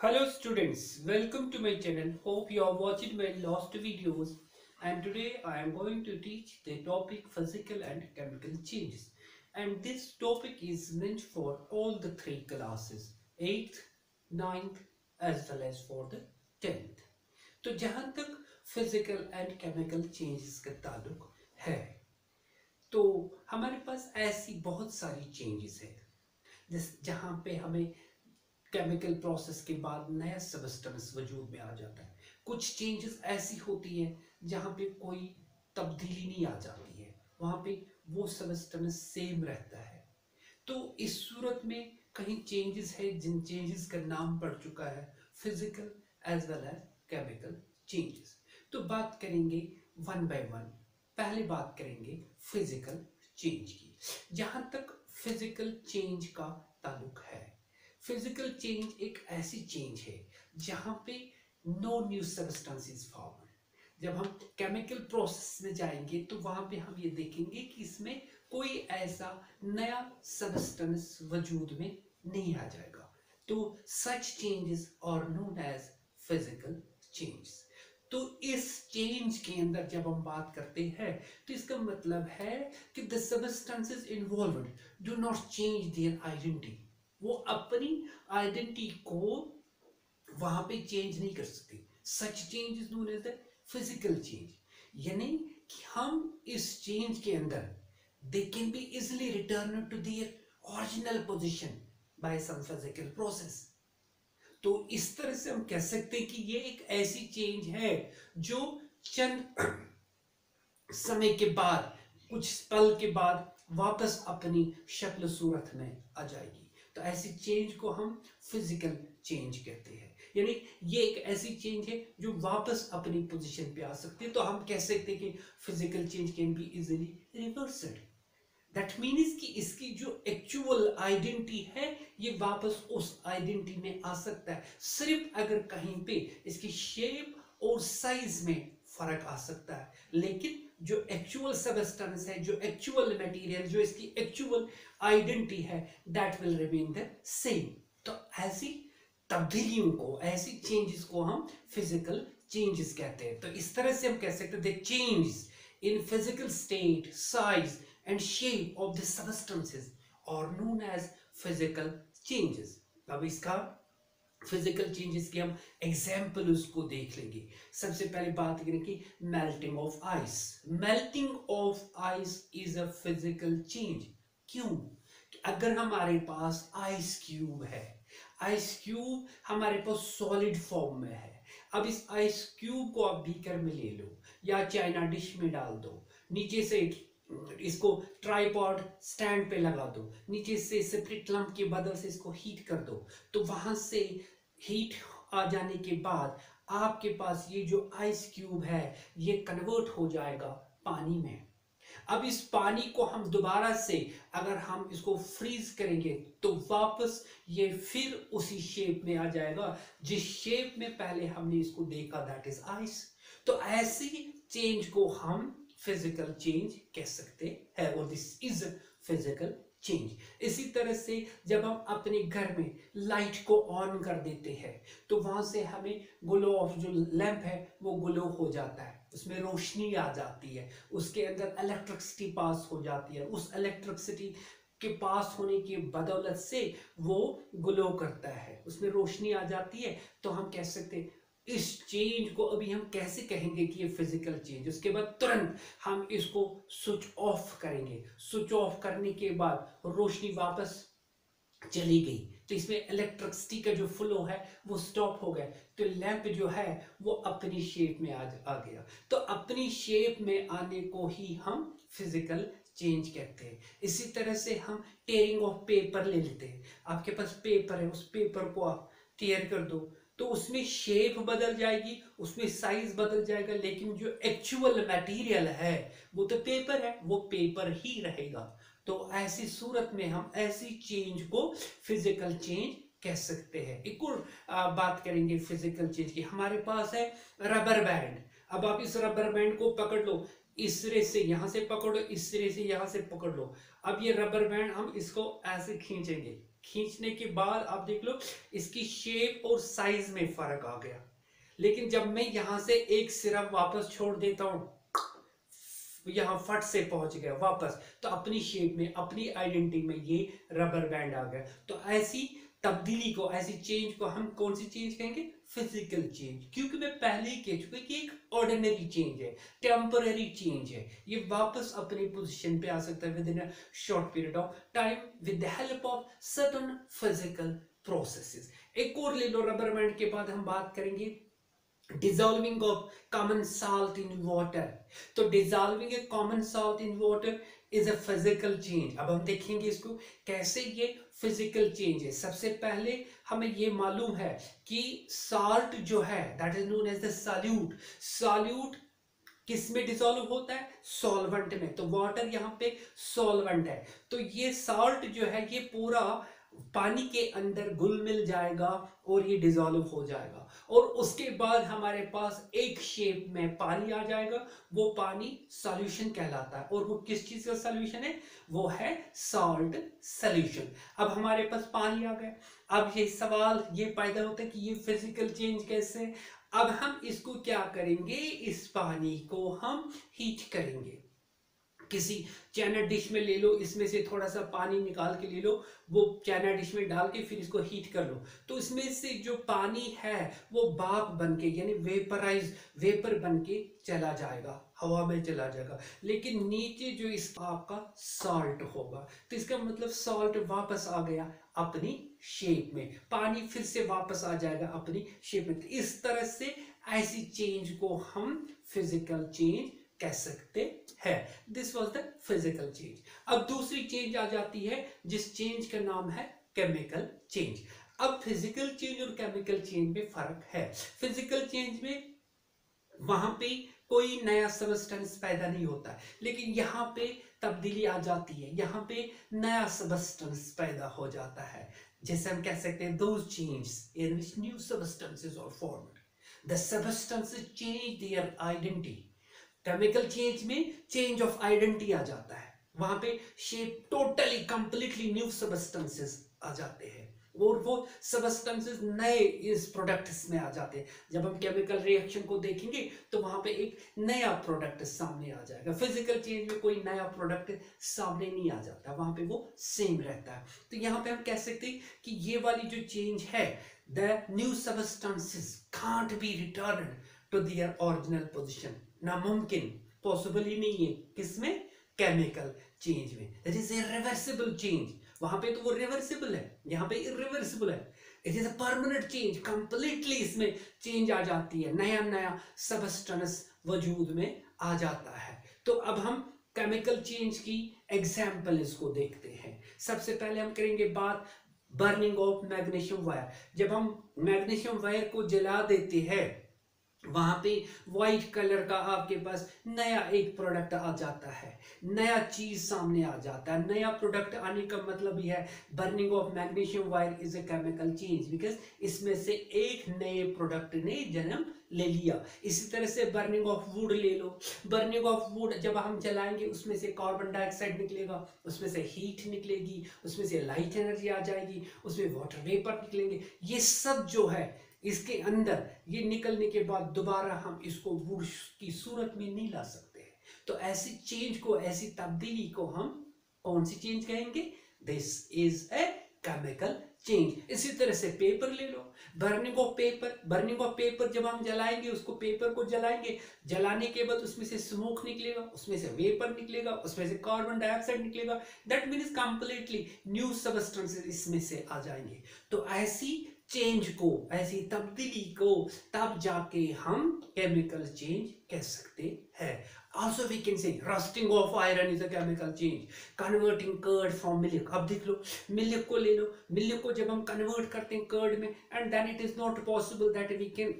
Hello students, welcome to my channel. Hope you are watching my last videos, and today I am going to teach the topic physical and chemical changes. And this topic is meant for all the three classes, 8th, 9th as well as for the 10th. तो जहाँ तक physical and chemical changes का ताल्लुक है तो हमारे पास ऐसी बहुत सारी चेंजेस है जिस जहाँ पे हमें केमिकल प्रोसेस के बाद नया सबस्टेंस वजूद में आ जाता है। कुछ चेंजेस ऐसी होती है जहाँ पे कोई तब्दीली नहीं आ जाती है, वहाँ पे वो सबस्टेंस सेम रहता है। तो इस सूरत में कहीं चेंजेस है जिन चेंजेस का नाम पड़ चुका है physical as well as chemical changes. तो बात करेंगे वन बाय वन। पहले बात करेंगे फिजिकल चेंज की। जहाँ तक फिजिकल चेंज का ताल्लुक है, फिजिकल चेंज एक ऐसी चेंज है जहां पे नो न्यू सब्सटेंसेस फॉर्म। जब हम केमिकल प्रोसेस में जाएंगे तो वहां पे हम ये देखेंगे कि इसमें कोई ऐसा नया सब्सटेंस वजूद में नहीं आ जाएगा। तो such changes are known as physical changes. तो इस चेंज के अंदर जब हम बात करते हैं तो इसका मतलब है कि the substances involved do not change their identity. वो अपनी आइडेंटिटी को वहां पे चेंज नहीं कर सकते। Such change is known as the physical change. यानी कि हम इस चेंज के अंदर they can be easily return to their original position by some physical process. तो इस तरह से हम कह सकते हैं कि ये एक ऐसी चेंज है जो चंद समय के बाद, कुछ पल के बाद वापस अपनी शक्ल सूरत में आ जाएगी। तो ऐसी चेंज को हम फिजिकल चेंज कहते हैं। यानी ये एक ऐसी चेंज है जो वापस अपनी पोजीशन पे आ सकती है। तो हम कह सकते हैं कि physical change can be easily reversed. That means कि इसकी जो एक्चुअल आइडेंटिटी है ये वापस उस आइडेंटिटी में आ सकता है, सिर्फ अगर कहीं पे इसकी शेप और साइज में फर्क आ सकता है। लेकिन जो एक्चुअल सबस्टेंस है, जो एक्चुअल मटेरियल, जो इसकी एक्चुअल आइडेंटिटी है, that will remain the same. तो ऐसी तब्दीलियों को, ऐसी चेंजेस को हम फिजिकल चेंजेस कहते हैं। तो इस तरह से हम कह सकते हैं the changes in physical state, size and shape of the substances are known as physical changes। अब इसका फिजिकल चेंजेस की हम एग्जाम्पल उसको देख लेंगे। सबसे पहले बात करें कि melting of ice. Melting of ice is a physical change. क्यों? अगर हमारे पास आइस क्यूब है, आइस क्यूब हमारे पास सॉलिड फॉर्म में है। अब इस आइस क्यूब को आप बीकर में ले लो या चाइना डिश में डाल दो, नीचे से इसको ट्राइपॉड स्टैंड पे लगा दो, नीचे से सेपरेट लंप के बदल से इसको हीट कर दो। तो वहां से हीट आ जाने के बाद आपके पास ये जो आइस क्यूब है ये कन्वर्ट हो जाएगा पानी में। अब इस पानी को हम दोबारा से अगर हम इसको फ्रीज करेंगे तो वापस ये फिर उसी शेप में आ जाएगा जिस शेप में पहले हमने इसको देखा, दैट इज आइस। तो ऐसी चेंज को हम फिजिकल चेंज कह सकते हैं और दिस इज फिजिकल चेंज। इसी तरह से जब हम अपने घर में लाइट को ऑन कर देते हैं तो वहां से हमें ग्लो ऑफ जो लैंप है वो ग्लो हो जाता है, उसमें रोशनी आ जाती है, उसके अंदर इलेक्ट्रिसिटी पास हो जाती है। उस इलेक्ट्रिसिटी के पास होने की बदौलत से वो ग्लो करता है, उसमें रोशनी आ जाती है। तो हम कह सकते हैं इस चेंज को अभी हम कैसे कहेंगे कि ये फिजिकल चेंज। उसके बाद तुरंत हम इसको स्विच ऑफ करेंगे, स्विच ऑफ करने के बाद रोशनी वापस चली गई तो इसमें इलेक्ट्रिसिटी का जो फ्लो है वो स्टॉप हो गया, तो लैंप जो है वो अपनी शेप में आ गया। तो अपनी शेप में आने को ही हम फिजिकल चेंज कहते हैं। इसी तरह से हम टेयरिंग ऑफ पेपर ले लेते हैं। आपके पास पेपर है, उस पेपर को आप टेयर कर दो तो उसमें शेप बदल जाएगी, उसमें साइज बदल जाएगा, लेकिन जो एक्चुअल मटेरियल है वो तो पेपर है, वो पेपर ही रहेगा। तो ऐसी सूरत में हम ऐसी चेंज को फिजिकल चेंज कह सकते हैं। एक और बात करेंगे फिजिकल चेंज की। हमारे पास है रबर बैंड। अब आप इस रबर बैंड को पकड़ लो, इस सिरे से यहां से पकड़ो, इस सिरे से यहां से पकड़ लो। अब ये रबर बैंड हम इसको ऐसे खींचेंगे खींचने के बाद आप देख लो इसकी शेप और साइज में फर्क आ गया। लेकिन जब मैं यहां से एक सिरा वापस छोड़ देता हूं, यहां फट से पहुंच गया वापस, तो अपनी शेप में, अपनी आइडेंटिटी में ये रबर बैंड आ गया। तो ऐसी तब्दीली को, ऐसी चेंज को हम कौन सी चेंज कहेंगे? Physical change. क्योंकि मैं पहले ही कह चुका कि एक ऑर्डिनरी चेंज है, टेम्पररी चेंज है, ये वापस अपनी पोजीशन पे आ सकता है with in a short period of time with the help of certain physical processes. एक और ले लो रबर बैंड के बाद हम बात करेंगे dissolving of common salt in water। तो dissolving a common salt in water is a physical change। अब हम देखेंगे इसको कैसे ये physical change है। सबसे पहले हमें ये मालूम है कि salt जो है that is known as the solute। solute किस में डिसॉल्व होता है? सॉल्वेंट में। तो वाटर यहाँ पे सॉल्वेंट है, तो ये साल्ट जो है ये पूरा पानी के अंदर घुल मिल जाएगा और ये डिसॉल्व हो जाएगा, और उसके बाद हमारे पास एक शेप में पानी आ जाएगा। वो पानी सॉल्यूशन कहलाता है, और वो किस चीज का सॉल्यूशन है? वो है सॉल्ट सॉल्यूशन। अब हमारे पास पानी आ गया। अब ये सवाल ये पैदा होता है कि ये फिजिकल चेंज कैसे? अब हम इसको क्या करेंगे? इस पानी को हम हीट करेंगे। किसी चाइना डिश में ले लो, इसमें से थोड़ा सा पानी निकाल के ले लो, वो चाइना डिश में डाल के फिर इसको हीट कर लो, तो इसमें से जो पानी है वो भाप बन के, यानी वेपर बन के चला जाएगा, हवा में चला जाएगा। लेकिन नीचे जो इस आपका सॉल्ट होगा, तो इसका मतलब सॉल्ट वापस आ गया अपनी शेप में, पानी फिर से वापस आ जाएगा अपनी शेप में। तो इस तरह से ऐसी चेंज को हम फिजिकल चेंज कह सकते हैं। This was the physical change. अब दूसरी चेंज आ जाती है जिस चेंज का नाम है केमिकल चेंज। अब फिजिकल चेंज और केमिकल चेंज में फर्क है। फिजिकल चेंज में वहां पे कोई नया सबस्टेंस पैदा नहीं होता, लेकिन यहाँ पे तब्दीली आ जाती है, यहाँ पे नया सबस्टेंस पैदा हो जाता है। जैसे हम कह सकते हैं those changes in which new substances are formed, the substances change their identity। Chemical change में चेंज ऑफ आइडेंटिटी आ जाता है, वहां पे shape totally completely new substances आ जाते हैं, और वो सबस्टेंसेस नए इस प्रोडक्ट्स में आ जाते हैं। जब हम केमिकल रिएक्शन को देखेंगे तो वहां पे एक नया प्रोडक्ट सामने आ जाएगा। फिजिकल चेंज में कोई नया प्रोडक्ट सामने नहीं आ जाता, वहां पे वो सेम रहता है। तो यहाँ पे हम कह सकते हैं कि ये वाली जो चेंज है, the new substances can't be return to their original position. नामुमकिन, पॉसिबल ही नहीं है। किसमें? केमिकल चेंज में। That is irreversible change. वहां पे तो वो रिवर्सिबल है, यहाँ पे इरिवर्सिबल है। It is a permanent change, completely इसमें चेंज आ जाती है, नया नया सबस्टेंस वजूद में आ जाता है। तो अब हम केमिकल चेंज की एग्जाम्पल इसको देखते हैं। सबसे पहले हम करेंगे बात बर्निंग ऑफ मैग्नीशियम वायर। जब हम मैग्नीशियम वायर को जला देते हैं, वहां पे व्हाइट कलर का आपके पास नया एक प्रोडक्ट आ जाता है, नया चीज सामने आ जाता है। नया प्रोडक्ट आने का मतलब यह है burning of magnesium wire is a chemical change, because इसमें से एक नए प्रोडक्ट ने जन्म ले लिया। इसी तरह से बर्निंग ऑफ वुड ले लो। बर्निंग ऑफ वुड जब हम जलाएंगे उसमें से कार्बन डाइऑक्साइड निकलेगा, उसमें से हीट निकलेगी, उसमें से लाइट एनर्जी आ जाएगी, उसमें वाटर वेपर निकलेंगे। ये सब जो है इसके अंदर, ये निकलने के बाद दोबारा हम इसको वुड की सूरत में नहीं ला सकते हैं। तो ऐसी चेंज को, ऐसी तब्दीली को हम कौन सी चेंज कहेंगे? This is a chemical change. इसी तरह से पेपर ले लो। Burning of paper, burning of paper जब हम जलाएंगे, उसको पेपर को जलाएंगे, जलाने के बाद उसमें से स्मोक निकलेगा, उसमें से वेपर निकलेगा, उसमें से कार्बन डाइऑक्साइड निकलेगा। That means completely new substances इसमें से आ जाएंगे। तो ऐसी चेंज को, ऐसी तब्दीली को तब जाके हम केमिकल चेंज कह सकते हैं। Also we can say rusting of iron is a chemical change, converting curd from milk। अब देख लो, मिल्क को ले लो, मिल्क को जब हम कन्वर्ट करते हैं कर्ड में, and then it is not possible that we can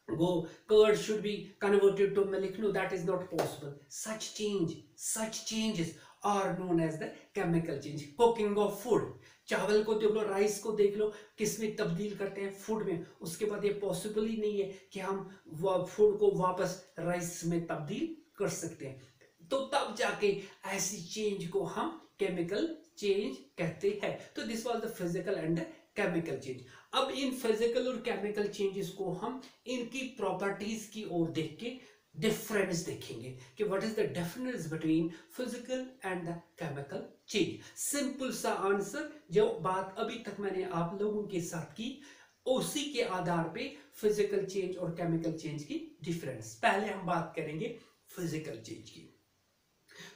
go curd should be converted to milk। No, that is not possible। such changes are known as the chemical change। cooking of food, चावल को देख लो, rice को देख लो, किस में तब्दील करते हैं? फूड में। उसके बाद ये पॉसिबल ही नहीं है कि हम फूड को वापस राइस में तब्दील कर सकते हैं। तो तब जाके ऐसी चेंज को हम केमिकल चेंज कहते हैं। तो this was the physical and chemical change. अब इन फिजिकल और केमिकल चेंजेस को हम इनकी प्रॉपर्टीज की ओर देख के डिफरेंस देखेंगे कि what is the difference between physical and the chemical change. Simple सा आंसर, जो बात अभी तक मैंने आप लोगों के साथ की उसी के आधार पे फिजिकल चेंज और केमिकल चेंज की डिफरेंस। पहले हम बात करेंगे फिजिकल चेंज की।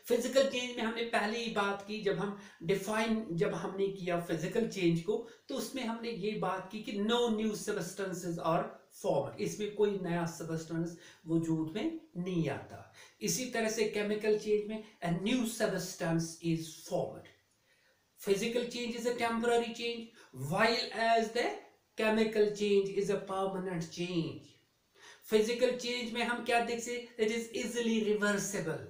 फिजिकल चेंज में हमने पहले ही बात की, जब हमने किया फिजिकल चेंज को, तो उसमें हमने ये बात की कि no new substances are form, इसमें कोई नया सबस्टेंस वजूद में नहीं आता। इसी तरह से केमिकल चेंज में a new substance is formed. Physical change is a temporary change, while as the chemical change is a permanent change. Physical change में हम क्या देख सकते, it is easily reversible,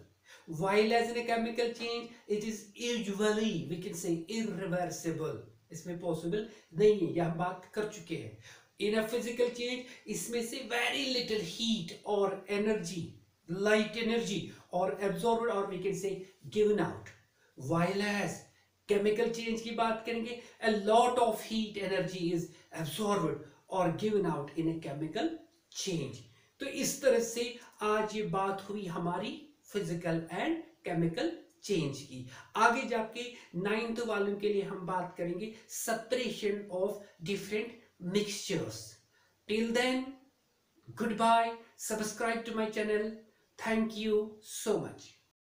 while as in a chemical change it is usually we can say irreversible, इसमें possible नहीं है, यह हम बात कर चुके हैं। In a physical change इसमें से very little heat or energy, light energy or absorbed or we can say given out, while as chemical change की बात करेंगे a lot of heat energy is absorbed or given out in a chemical change। तो इस तरह से आज ये बात हुई हमारी फिजिकल एंड केमिकल चेंज की। आगे जाके 9th वॉल्यूम के लिए हम बात करेंगे separation of different mixtures. Till then good bye, subscribe to my channel, thank you so much.